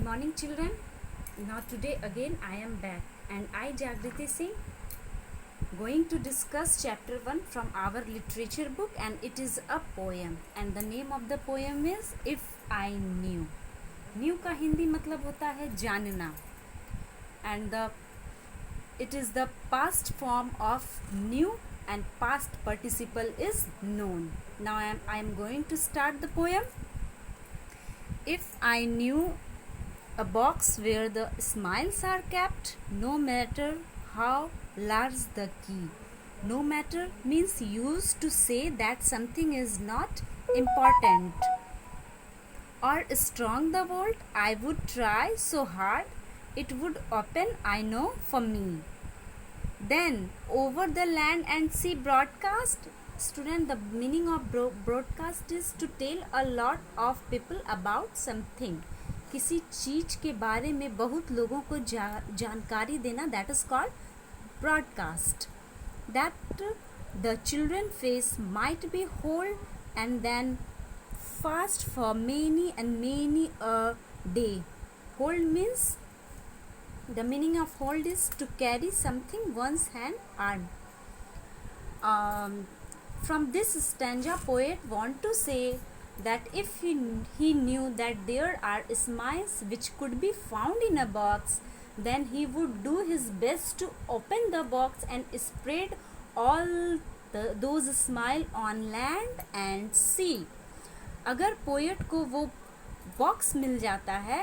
Good morning, children. Now today again I am back and I, Jagriti Singh, going to discuss chapter 1 from our literature book, and it is a poem, and the name of the poem is If I Knew. Knew का हिंदी मतलब होता है जानना, and it is the past form of knew and past participle is known. Now I am going to start the poem. If I knew a box where the smiles are kept, no matter how large the key. No matter means used to say that something is not important or strong the bolt. I would try so hard it would open, I know, for me. Then over the land and sea broadcast. Student, the meaning of broadcast is to tell a lot of people about something. किसी चीज़ के बारे में बहुत लोगों को जानकारी देना, that is called broadcast. That the children face might be hold and then fast for many and many a day. Hold means the meaning of hold is to carry something one's hand arm. From this stanza, poet want to say that if he knew that there are smiles which could be found in a box, then he would do his best to open the box and spread all those smile on land and sea. अगर poet को वो box मिल जाता है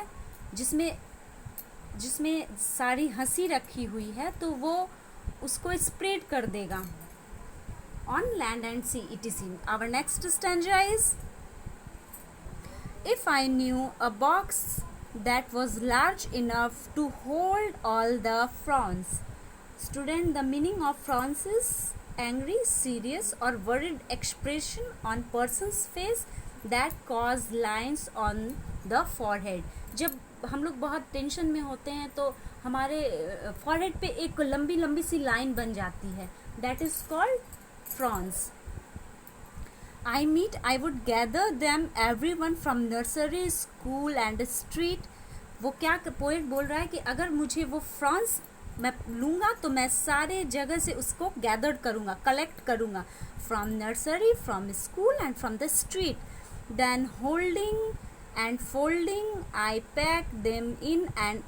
जिसमें सारी हंसी रखी हुई है, तो वो उसको स्प्रेड कर देगा on land and sea, etc. Our next stanza is, if I knew a box that was large enough to hold all the frowns. Student, the meaning of frowns is angry, serious or worried expression on person's face that cause lines on the forehead. जब हम लोग बहुत tension में होते हैं तो हमारे forehead पे एक लंबी लंबी सी लाइन बन जाती है, that is called frowns. I would gather them, everyone from nursery, school and street. वो क्या पोएट बोल रहा है कि अगर मुझे वो फ्रॉन्स मैं लूँगा तो मैं सारे जगह से उसको गैदर करूँगा, कलेक्ट करूँगा, from nursery, from school and from the street. Then holding and folding I pack them in and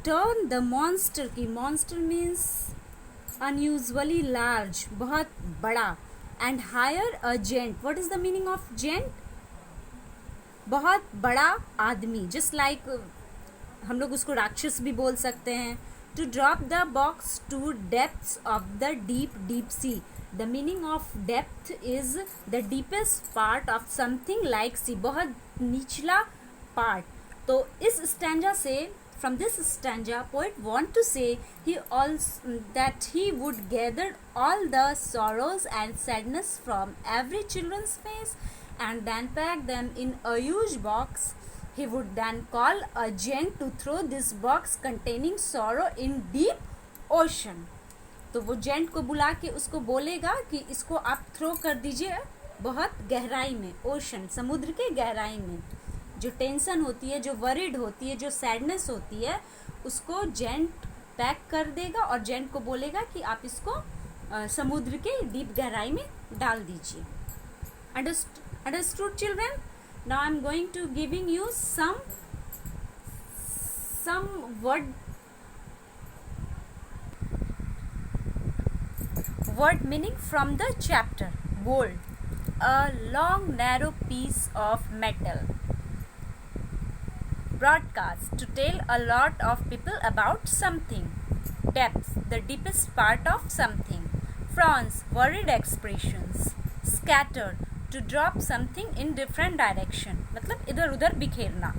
turn the monster key. Monster means unusually large, बहुत बड़ा, and hire a gent. What is the meaning of gent? बहुत बड़ा आदमी, just like हम लोग उसको राक्षस भी बोल सकते हैं. To drop the box to depths of the deep sea. The meaning of depth is the deepest part of something like sea, बहुत निचला part. तो इस stanza से, from this stanza, poet want to say that he would gather all the sorrows and sadness from every children's face and then pack them in a huge box. He would then call a gent to throw this box containing sorrow in deep ocean. तो वो gent को बुला के उसको बोलेगा कि इसको आप थ्रो कर दीजिए बहुत गहराई में, ओशन, समुद्र के गहराई में. जो टेंशन होती है, जो वरिड होती है, जो सैडनेस होती है, उसको जेंट पैक कर देगा और जेंट को बोलेगा कि आप इसको समुद्र के डीप गहराई में डाल दीजिए. Understood children? Now I am going to giving you some word meaning from the chapter. Bold, a long narrow piece of metal. Broadcast, to tell a lot of people about something. Depth, the deepest part of something. Frowns, worried expressions. Scattered, to drop something in different direction, मतलब इधर उधर बिखेरना,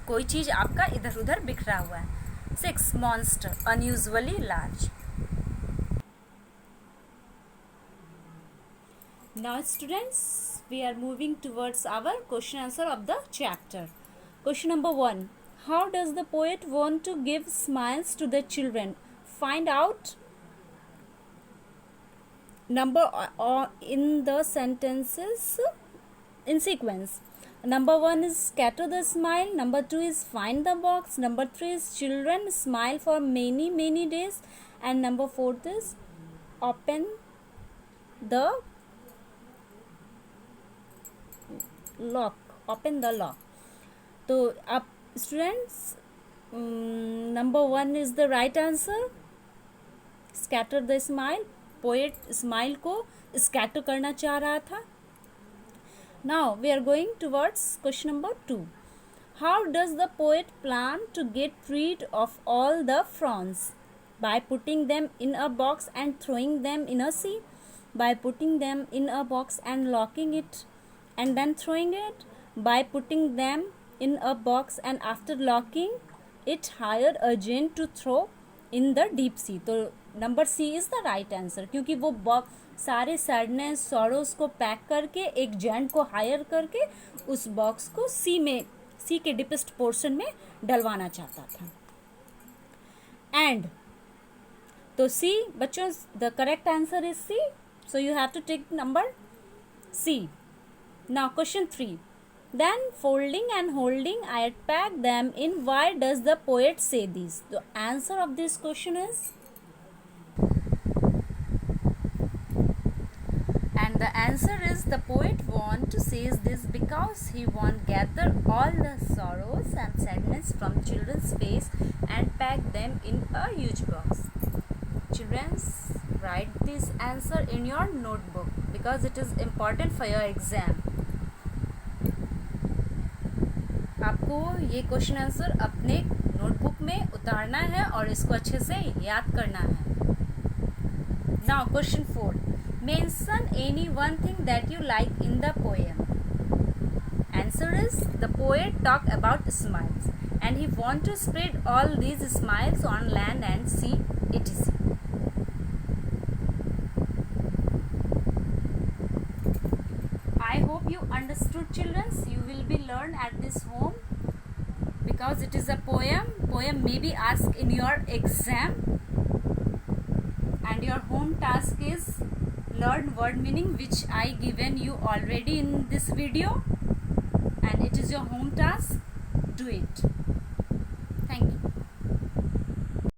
कोई चीज़ आपका इधर उधर बिखरा हुआ है. 6. Monster, unusually large. Now students, we are moving towards our question answer of the chapter. Question number 1. How does the poet want to give smiles to the children? Find out number in the sentences in sequence. Number 1 is scatter the smile. Number 2 is find the box. Number 3 is children smile for many days. And number 4 is open the lock. Open the lock. So up students, number 1 is the right answer. Scatter the smile. Poet smile को scatter करना चाह रहा था. Now we are going towards question number 2. How does the poet plan to get rid of all the frowns? By putting them in a box and throwing them in a sea, by putting them in a box and locking it and then throwing it, by putting them in a box and after locking it hired a gin to throw in the deep sea. तो number C is the right answer, क्योंकि वो box सारे sadness sorrows को pack करके एक gent को higher करके उस बॉक्स को सी के डिपेस्ट पोर्शन में डलवाना चाहता था. एंड तो सी बच्चों, the correct answer is C, so you have to take number C. Now question 3. Then folding and holding I pack them in. Why does the poet say this? The answer of this question is, and the answer is, the poet want to say this because he want gather all the sorrows and sadness from children's face and pack them in a huge box. Children, write this answer in your notebook because it is important for your exam. आपको ये question answer अपने notebook में उतारना है और इसको अच्छे से याद करना है. Now question 4. Mention any one thing that you like in the poem. Answer is, the poet talk about smiles and he want to spread all these smiles on land and sea etc. I hope you understood, children. You will be learn at this home because it is a poem. Poem may be asked in your exam, and your home task is learn word meaning, which I given you already in this video, and it is your home task. Do it. Thank you.